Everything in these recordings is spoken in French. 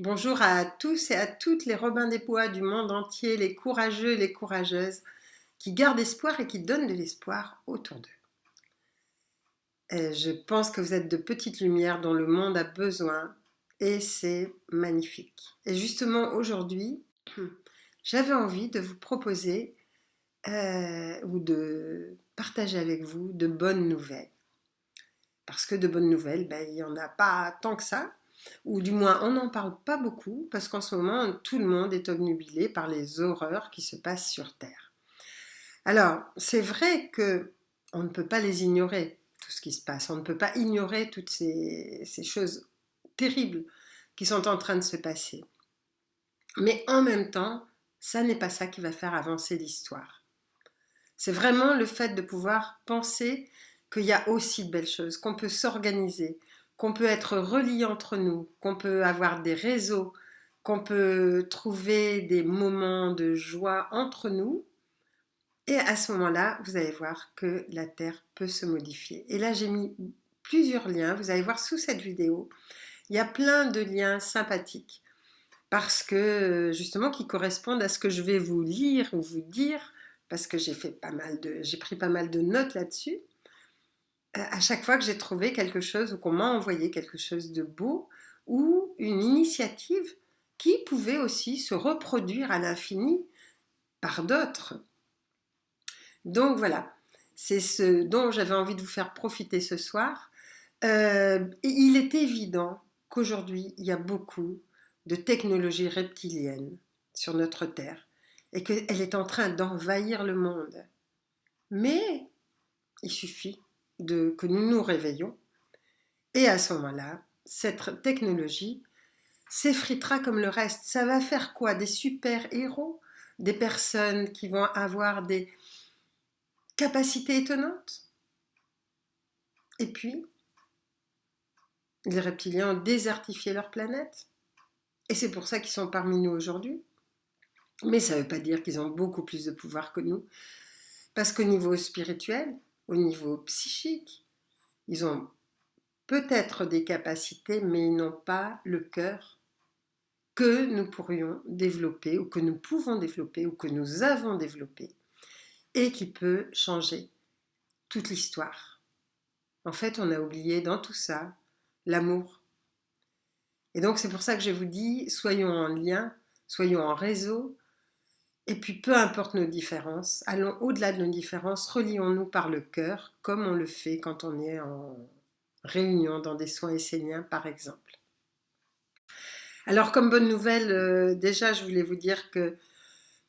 Bonjour à tous et à toutes les Robins des Bois du monde entier, les courageux et les courageuses qui gardent espoir et qui donnent de l'espoir autour d'eux. Et je pense que vous êtes de petites lumières dont le monde a besoin et c'est magnifique. Et justement aujourd'hui, j'avais envie de vous proposer ou de partager avec vous de bonnes nouvelles. Parce que de bonnes nouvelles, il n'y en a pas tant que ça, ou du moins on n'en parle pas beaucoup, parce qu'en ce moment, tout le monde est obnubilé par les horreurs qui se passent sur Terre. Alors, c'est vrai que on ne peut pas les ignorer, tout ce qui se passe. On ne peut pas ignorer toutes ces choses terribles qui sont en train de se passer. Mais en même temps, ça n'est pas ça qui va faire avancer l'histoire. C'est vraiment le fait de pouvoir penser qu'il y a aussi de belles choses, qu'on peut s'organiser, qu'on peut être reliés entre nous, qu'on peut avoir des réseaux, qu'on peut trouver des moments de joie entre nous. Et à ce moment-là, vous allez voir que la Terre peut se modifier. Et là, j'ai mis plusieurs liens. Vous allez voir sous cette vidéo, il y a plein de liens sympathiques parce que justement qui correspondent à ce que je vais vous lire ou vous dire, parce que j'ai pris pas mal de notes là-dessus. À chaque fois que j'ai trouvé quelque chose ou qu'on m'a envoyé quelque chose de beau ou une initiative qui pouvait aussi se reproduire à l'infini par d'autres. Donc voilà, c'est ce dont j'avais envie de vous faire profiter ce soir. Il est évident qu'aujourd'hui, il y a beaucoup de technologies reptiliennes sur notre Terre et qu'elle est en train d'envahir le monde. Mais il suffit que nous nous réveillons et à ce moment-là, cette technologie s'effritera comme le reste. Ça va faire quoi? Des super-héros? Des personnes qui vont avoir des capacités étonnantes? Et puis, les reptiliens ont désertifié leur planète. Et c'est pour ça qu'ils sont parmi nous aujourd'hui. Mais ça ne veut pas dire qu'ils ont beaucoup plus de pouvoir que nous. Parce qu'au niveau spirituel, au niveau psychique, ils ont peut-être des capacités, mais ils n'ont pas le cœur que nous pourrions développer, ou que nous pouvons développer, ou que nous avons développé, et qui peut changer toute l'histoire. En fait, on a oublié dans tout ça l'amour. Et donc c'est pour ça que je vous dis, soyons en lien, soyons en réseau, et puis peu importe nos différences, allons au-delà de nos différences, relions-nous par le cœur, comme on le fait quand on est en réunion dans des soins esséniens par exemple. Alors comme bonne nouvelle, déjà je voulais vous dire que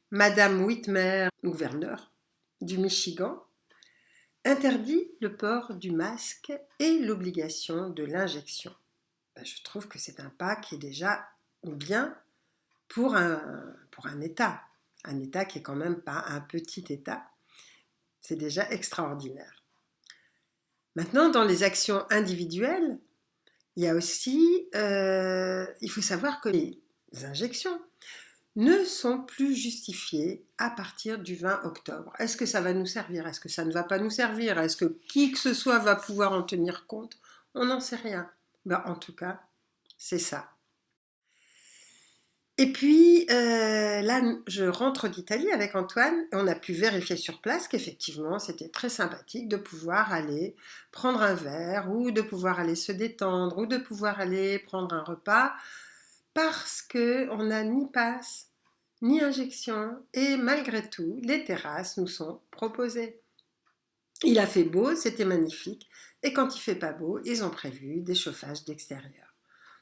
Madame Whitmer, gouverneur du Michigan, interdit le port du masque et l'obligation de l'injection. Je trouve que c'est un pas qui est déjà bien pour un État qui est quand même pas un petit État. C'est déjà extraordinaire. Maintenant, dans les actions individuelles, il y a aussi, il faut savoir que les injections ne sont plus justifiées à partir du 20 octobre. Est-ce que ça va nous servir? Est-ce que ça ne va pas nous servir? Est-ce que qui que ce soit va pouvoir en tenir compte? On n'en sait rien. En tout cas, c'est ça. Et puis là, je rentre d'Italie avec Antoine et on a pu vérifier sur place qu'effectivement, c'était très sympathique de pouvoir aller prendre un verre ou de pouvoir aller se détendre ou de pouvoir aller prendre un repas parce qu'on n'a ni passe ni injection et malgré tout, les terrasses nous sont proposées. Il a fait beau, c'était magnifique et quand il fait pas beau, ils ont prévu des chauffages d'extérieur.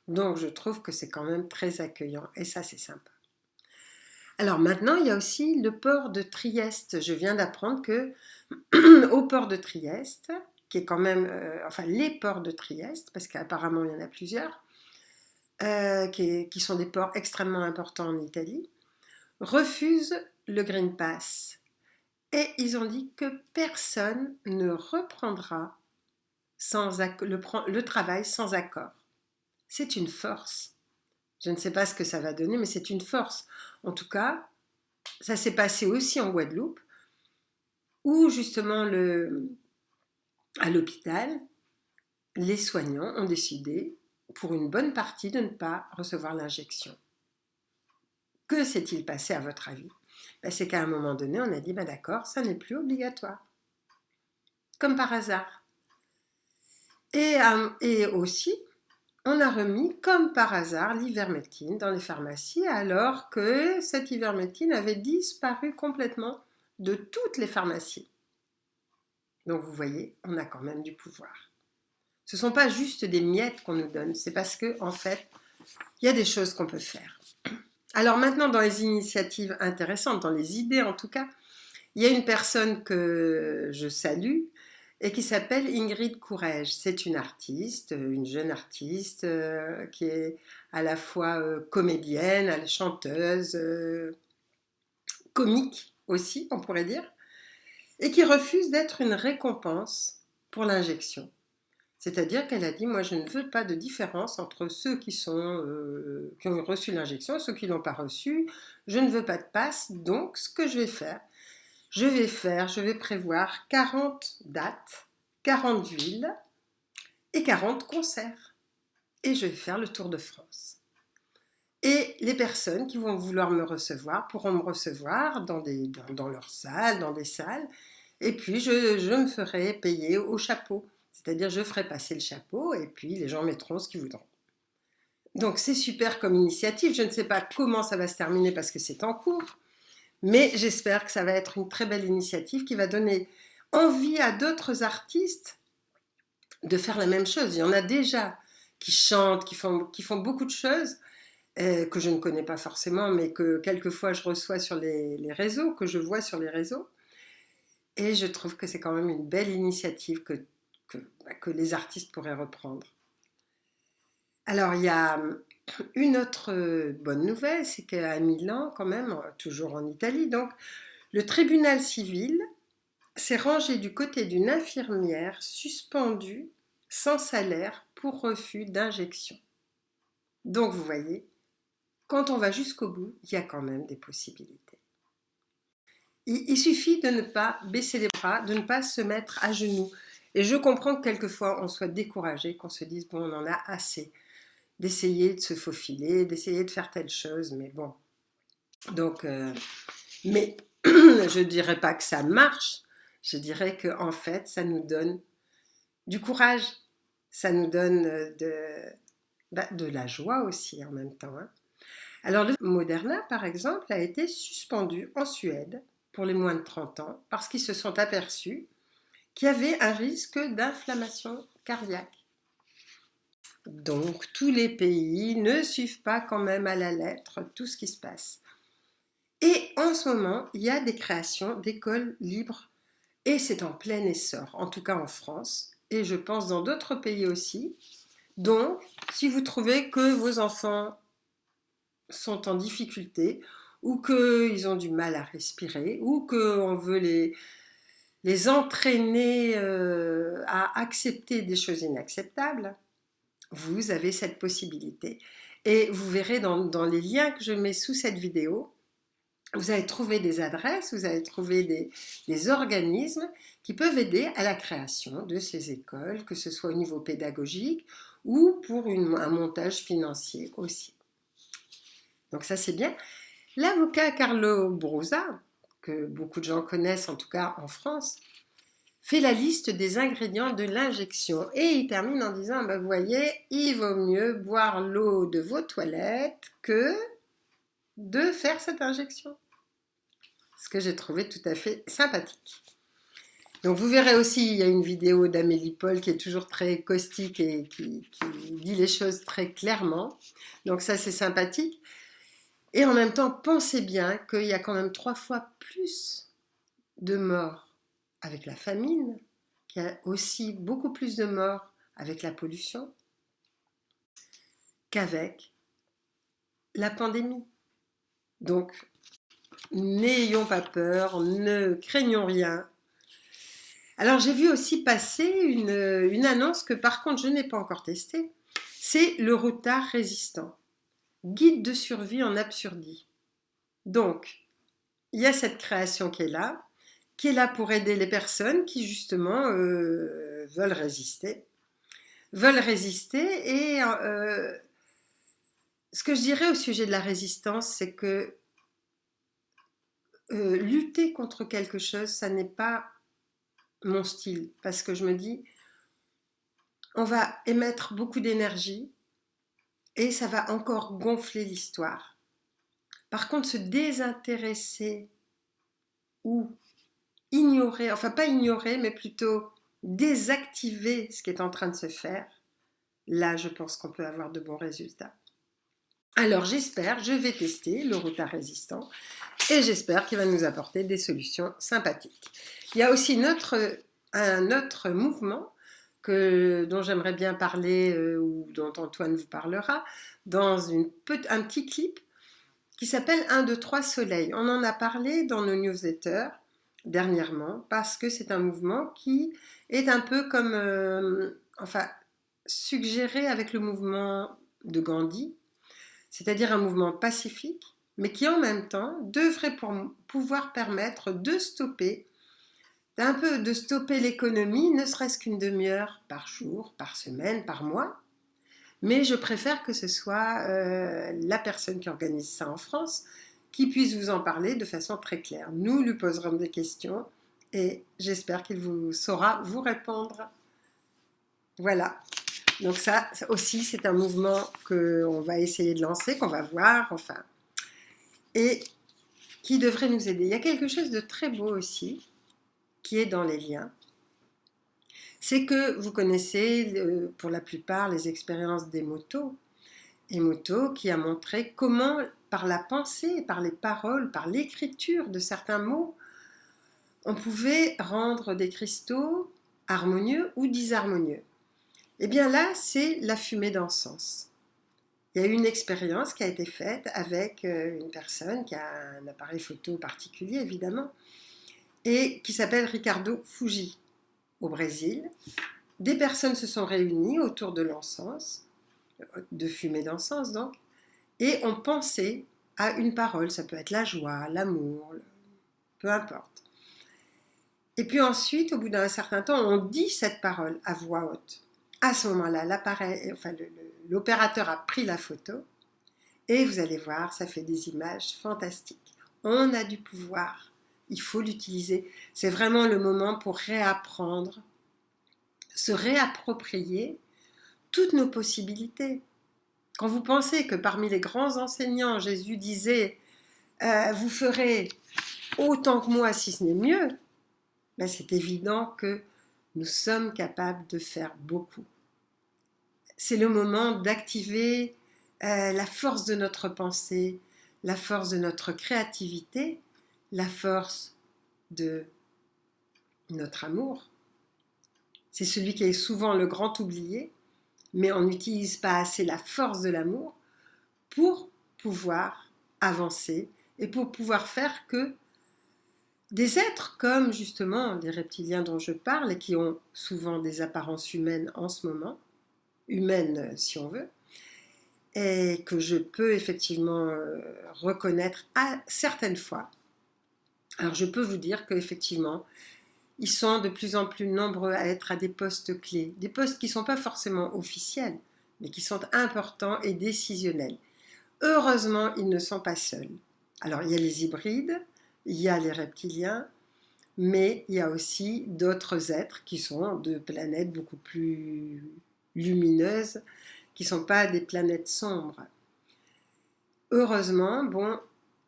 Donc je trouve que c'est quand même très accueillant et ça c'est sympa. Alors maintenant, il y a aussi le port de Trieste. Je viens d'apprendre que au port de Trieste, qui est quand même, enfin les ports de Trieste, parce qu'apparemment il y en a plusieurs, qui sont des ports extrêmement importants en Italie, refusent le Green Pass. Et ils ont dit que personne ne reprendra le travail sans accord. C'est une force. Je ne sais pas ce que ça va donner, mais c'est une force. En tout cas, ça s'est passé aussi en Guadeloupe, où justement à l'hôpital, les soignants ont décidé pour une bonne partie de ne pas recevoir l'injection. Que s'est-il passé à votre avis? C'est qu'à un moment donné, on a dit, d'accord, ça n'est plus obligatoire. Comme par hasard. Et aussi, on a remis, comme par hasard, l'ivermectine dans les pharmacies, alors que cette ivermectine avait disparu complètement de toutes les pharmacies. Donc vous voyez, on a quand même du pouvoir. Ce ne sont pas juste des miettes qu'on nous donne, c'est parce qu'en fait, il y a des choses qu'on peut faire. Alors maintenant, dans les initiatives intéressantes, dans les idées en tout cas, il y a une personne que je salue et qui s'appelle Ingrid Courrèges. C'est une artiste, une jeune artiste qui est à la fois comédienne, chanteuse, comique aussi, on pourrait dire, et qui refuse d'être une récompense pour l'injection. C'est-à-dire qu'elle a dit, moi je ne veux pas de différence entre ceux qui ont reçu l'injection et ceux qui ne l'ont pas reçue. Je ne veux pas de passe, donc ce que je vais prévoir 40 dates, 40 villes et 40 concerts. Et je vais faire le tour de France. Et les personnes qui vont vouloir me recevoir pourront me recevoir dans leurs salles, dans des salles. Et puis je me ferai payer au chapeau. C'est-à-dire je ferai passer le chapeau et puis les gens mettront ce qu'ils voudront. Donc c'est super comme initiative. Je ne sais pas comment ça va se terminer parce que c'est en cours. Mais j'espère que ça va être une très belle initiative qui va donner envie à d'autres artistes de faire la même chose. Il y en a déjà qui chantent, qui font beaucoup de choses que je ne connais pas forcément, mais que quelquefois je reçois sur les réseaux, que je vois sur les réseaux. Et je trouve que c'est quand même une belle initiative que les artistes pourraient reprendre. Alors, il y a une autre bonne nouvelle, c'est qu'à Milan, quand même, toujours en Italie, donc, le tribunal civil s'est rangé du côté d'une infirmière suspendue sans salaire pour refus d'injection. Donc, vous voyez, quand on va jusqu'au bout, il y a quand même des possibilités. Il suffit de ne pas baisser les bras, de ne pas se mettre à genoux. Et je comprends que quelquefois on soit découragé, qu'on se dise bon, on en a assez d'essayer de se faufiler, d'essayer de faire telle chose, mais bon. Donc, mais je ne dirais pas que ça marche, je dirais qu'en fait, ça nous donne du courage, ça nous donne de la joie aussi en même temps. Hein. Alors, le Moderna, par exemple, a été suspendu en Suède pour les moins de 30 ans parce qu'ils se sont aperçus qu'il y avait un risque d'inflammation cardiaque. Donc, tous les pays ne suivent pas quand même à la lettre tout ce qui se passe. Et en ce moment, il y a des créations d'écoles libres et c'est en plein essor, en tout cas en France, et je pense dans d'autres pays aussi. Donc, si vous trouvez que vos enfants sont en difficulté ou qu'ils ont du mal à respirer ou qu'on veut les entraîner à accepter des choses inacceptables, vous avez cette possibilité. Et vous verrez dans les liens que je mets sous cette vidéo, vous allez trouver des adresses, vous allez trouver des organismes qui peuvent aider à la création de ces écoles, que ce soit au niveau pédagogique ou pour un montage financier aussi. Donc ça c'est bien. L'avocat Carlo Brosa, que beaucoup de gens connaissent en tout cas en France, fait la liste des ingrédients de l'injection et il termine en disant vous voyez, il vaut mieux boire l'eau de vos toilettes que de faire cette injection. Ce que j'ai trouvé tout à fait sympathique. Donc vous verrez aussi, il y a une vidéo d'Amélie Paul qui est toujours très caustique et qui dit les choses très clairement. Donc ça c'est sympathique. Et en même temps, pensez bien qu'il y a quand même 3 fois plus de morts avec la famine, qu'il y a aussi beaucoup plus de morts avec la pollution qu'avec la pandémie. Donc, n'ayons pas peur, ne craignons rien. Alors, j'ai vu aussi passer une annonce que par contre, je n'ai pas encore testée. C'est le retard résistant. Guide de survie en absurdie. Donc, il y a cette création qui est là pour aider les personnes qui justement veulent résister. veulent résister. Et ce que je dirais au sujet de la résistance, c'est que lutter contre quelque chose, ça n'est pas mon style, parce que je me dis, on va émettre beaucoup d'énergie et ça va encore gonfler l'histoire. Par contre, se désintéresser ou ignorer, enfin pas ignorer, mais plutôt désactiver ce qui est en train de se faire, là je pense qu'on peut avoir de bons résultats. Alors j'espère, je vais tester le retard résistant et j'espère qu'il va nous apporter des solutions sympathiques. Il y a aussi un autre mouvement dont j'aimerais bien parler ou dont Antoine vous parlera dans un petit clip qui s'appelle 1, 2, 3 Soleil. On en a parlé dans nos newsletters dernièrement parce que c'est un mouvement qui est un peu comme, suggéré avec le mouvement de Gandhi, c'est-à-dire un mouvement pacifique, mais qui en même temps devrait pouvoir permettre de stopper l'économie, ne serait-ce qu'une demi-heure par jour, par semaine, par mois. Mais je préfère que ce soit la personne qui organise ça en France qui puisse vous en parler de façon très claire. Nous lui poserons des questions et j'espère qu'il saura vous répondre. Voilà. Donc ça aussi, c'est un mouvement qu'on va essayer de lancer, qu'on va voir, enfin, et qui devrait nous aider. Il y a quelque chose de très beau aussi, qui est dans les liens. C'est que vous connaissez pour la plupart les expériences d'Emoto. Emoto qui a montré comment, par la pensée, par les paroles, par l'écriture de certains mots, on pouvait rendre des cristaux harmonieux ou disharmonieux. Et bien là, c'est la fumée d'encens. Il y a eu une expérience qui a été faite avec une personne qui a un appareil photo particulier, évidemment, et qui s'appelle Ricardo Fuji, au Brésil. Des personnes se sont réunies autour de l'encens, de fumée d'encens donc, et ont pensé à une parole, ça peut être la joie, l'amour, peu importe. Et puis ensuite, au bout d'un certain temps, on dit cette parole à voix haute. À ce moment-là, l'opérateur a pris la photo et vous allez voir, ça fait des images fantastiques. On a du pouvoir, il faut l'utiliser. C'est vraiment le moment pour réapprendre, se réapproprier toutes nos possibilités. Quand vous pensez que parmi les grands enseignants, Jésus disait vous ferez autant que moi si ce n'est mieux, ben c'est évident que nous sommes capables de faire beaucoup. C'est le moment d'activer la force de notre pensée, la force de notre créativité, la force de notre amour. C'est celui qui est souvent le grand oublié, mais on n'utilise pas assez la force de l'amour pour pouvoir avancer et pour pouvoir faire que des êtres comme justement les reptiliens dont je parle et qui ont souvent des apparences humaines en ce moment, humaines si on veut, et que je peux effectivement reconnaître à certaines fois. Alors je peux vous dire qu'effectivement, ils sont de plus en plus nombreux à être à des postes clés, des postes qui ne sont pas forcément officiels, mais qui sont importants et décisionnels. Heureusement, ils ne sont pas seuls. Alors il y a les hybrides, il y a les reptiliens, mais il y a aussi d'autres êtres qui sont de planètes beaucoup plus lumineuses, qui ne sont pas des planètes sombres. Heureusement, bon,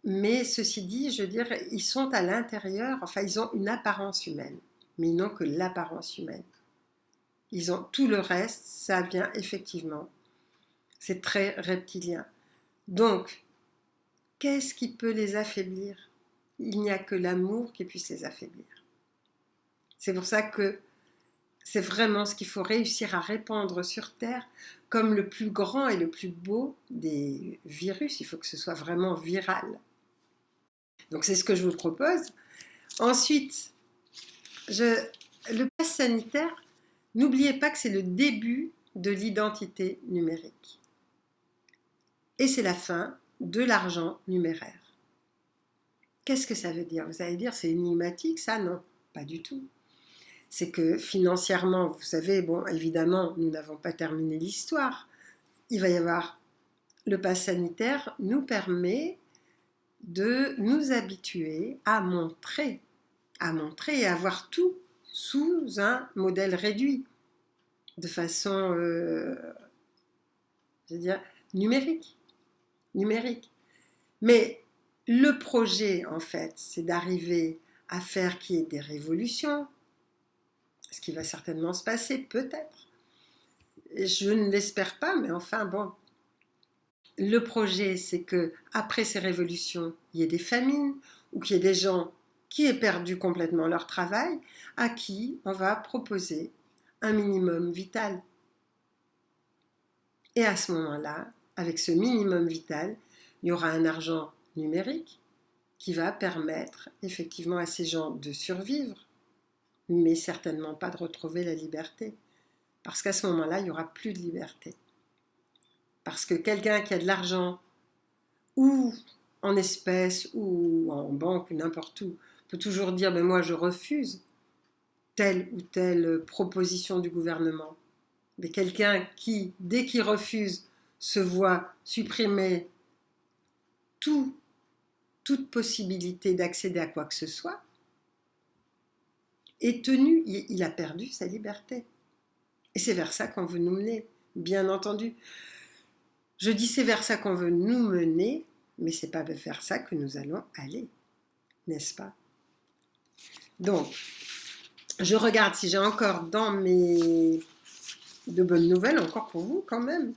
mais ceci dit, je veux dire, ils sont à l'intérieur, enfin ils ont une apparence humaine, mais ils n'ont que l'apparence humaine. Ils ont tout le reste, ça vient effectivement, c'est très reptilien. Donc, qu'est-ce qui peut les affaiblir? Il n'y a que l'amour qui puisse les affaiblir. C'est pour ça que c'est vraiment ce qu'il faut réussir à répandre sur Terre comme le plus grand et le plus beau des virus. Il faut que ce soit vraiment viral. Donc c'est ce que je vous propose. Ensuite, le pass sanitaire, n'oubliez pas que c'est le début de l'identité numérique. Et c'est la fin de l'argent numéraire. Qu'est-ce que ça veut dire? Vous allez dire, c'est énigmatique, ça? Non, pas du tout. c'est que financièrement, vous savez, bon, évidemment, nous n'avons pas terminé l'histoire. Il va y avoir le pass sanitaire nous permet de nous habituer à montrer et à voir tout sous un modèle réduit, de façon, je veux dire, numérique. Mais le projet, en fait, c'est d'arriver à faire qu'il y ait des révolutions, ce qui va certainement se passer, peut-être. Je ne l'espère pas, mais enfin bon. Le projet, c'est que après ces révolutions, il y ait des famines ou qu'il y ait des gens qui aient perdu complètement leur travail, à qui on va proposer un minimum vital. Et à ce moment-là, avec ce minimum vital, il y aura un argent numérique qui va permettre effectivement à ces gens de survivre, mais certainement pas de retrouver la liberté. Parce qu'à ce moment-là, il n'y aura plus de liberté. Parce que quelqu'un qui a de l'argent, ou en espèces, ou en banque, ou n'importe où, peut toujours dire ben moi je refuse telle ou telle proposition du gouvernement. Mais quelqu'un qui, dès qu'il refuse, se voit supprimer toute possibilité d'accéder à quoi que ce soit, est tenu, il a perdu sa liberté. Et c'est vers ça qu'on veut nous mener, bien entendu. Je dis c'est vers ça qu'on veut nous mener, mais c'est pas vers ça que nous allons aller, n'est-ce pas? Donc, je regarde si j'ai encore dans mes de bonnes nouvelles, encore pour vous quand même.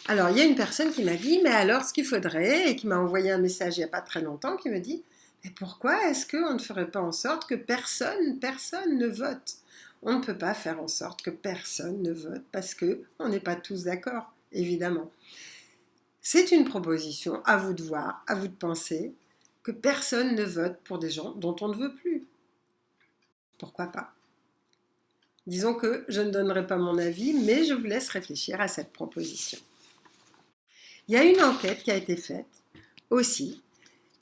Alors, il y a une personne qui m'a dit, mais alors ce qu'il faudrait, et qui m'a envoyé un message il n'y a pas très longtemps, qui me dit, mais pourquoi est-ce qu'on ne ferait pas en sorte que personne ne vote? On ne peut pas faire en sorte que personne ne vote parce qu'on n'est pas tous d'accord, évidemment. C'est une proposition, à vous de voir, à vous de penser, que personne ne vote pour des gens dont on ne veut plus. Pourquoi pas? Disons que je ne donnerai pas mon avis, mais je vous laisse réfléchir à cette proposition. Il y a une enquête qui a été faite aussi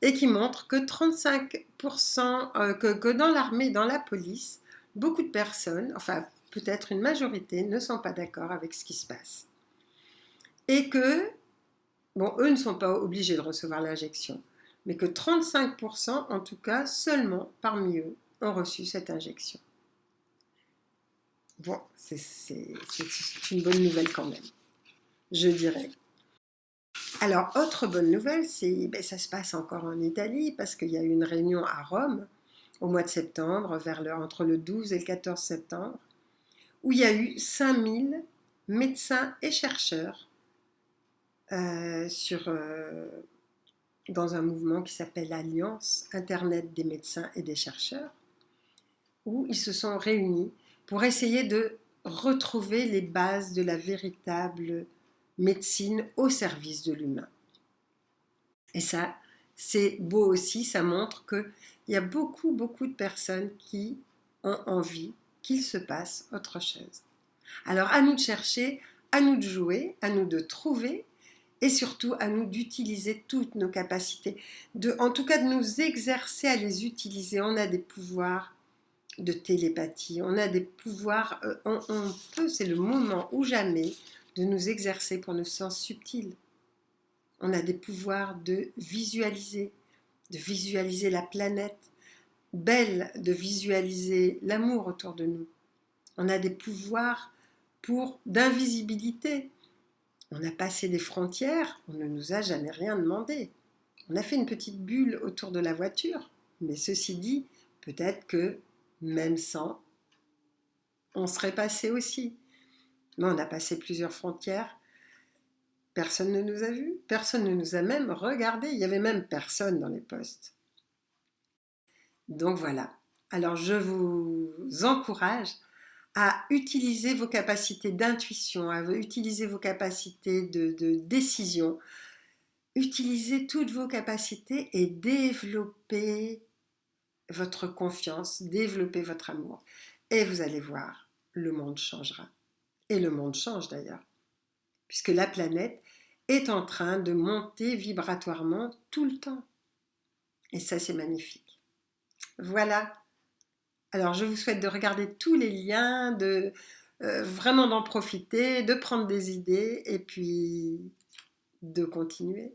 et qui montre que 35%, que dans l'armée, dans la police, beaucoup de personnes, enfin peut-être une majorité, ne sont pas d'accord avec ce qui se passe. Et que, bon, eux ne sont pas obligés de recevoir l'injection, mais que 35%, en tout cas, seulement parmi eux, ont reçu cette injection. Bon, c'est une bonne nouvelle quand même, je dirais. Alors, autre bonne nouvelle, c'est ça se passe encore en Italie parce qu'il y a eu une réunion à Rome au mois de septembre, entre le 12 et le 14 septembre, où il y a eu 5000 médecins et chercheurs dans un mouvement qui s'appelle Alliance Internet des médecins et des chercheurs, où ils se sont réunis pour essayer de retrouver les bases de la véritable médecine au service de l'humain. Et ça, c'est beau aussi, ça montre qu'il y a beaucoup de personnes qui ont envie qu'il se passe autre chose. Alors à nous de chercher, à nous de jouer, à nous de trouver et surtout à nous d'utiliser toutes nos capacités, en tout cas de nous exercer à les utiliser. On a des pouvoirs de télépathie, on a des pouvoirs, on peut, c'est le moment ou jamais de nous exercer pour nos sens subtils. On a des pouvoirs de visualiser la planète belle, de visualiser l'amour autour de nous. On a des pouvoirs d'invisibilité. On a passé des frontières, on ne nous a jamais rien demandé. On a fait une petite bulle autour de la voiture, mais ceci dit, peut-être que même sans, on serait passé aussi. Mais on a passé plusieurs frontières. Personne ne nous a vus, personne ne nous a même regardés, il n'y avait même personne dans les postes. Donc voilà, alors je vous encourage à utiliser vos capacités d'intuition, à utiliser vos capacités de décision, utilisez toutes vos capacités et développez votre confiance, développez votre amour. Et vous allez voir, le monde changera. Et le monde change d'ailleurs, puisque la planète est en train de monter vibratoirement tout le temps. Et ça, c'est magnifique. Voilà. Alors, je vous souhaite de regarder tous les liens, de vraiment d'en profiter, de prendre des idées et puis de continuer.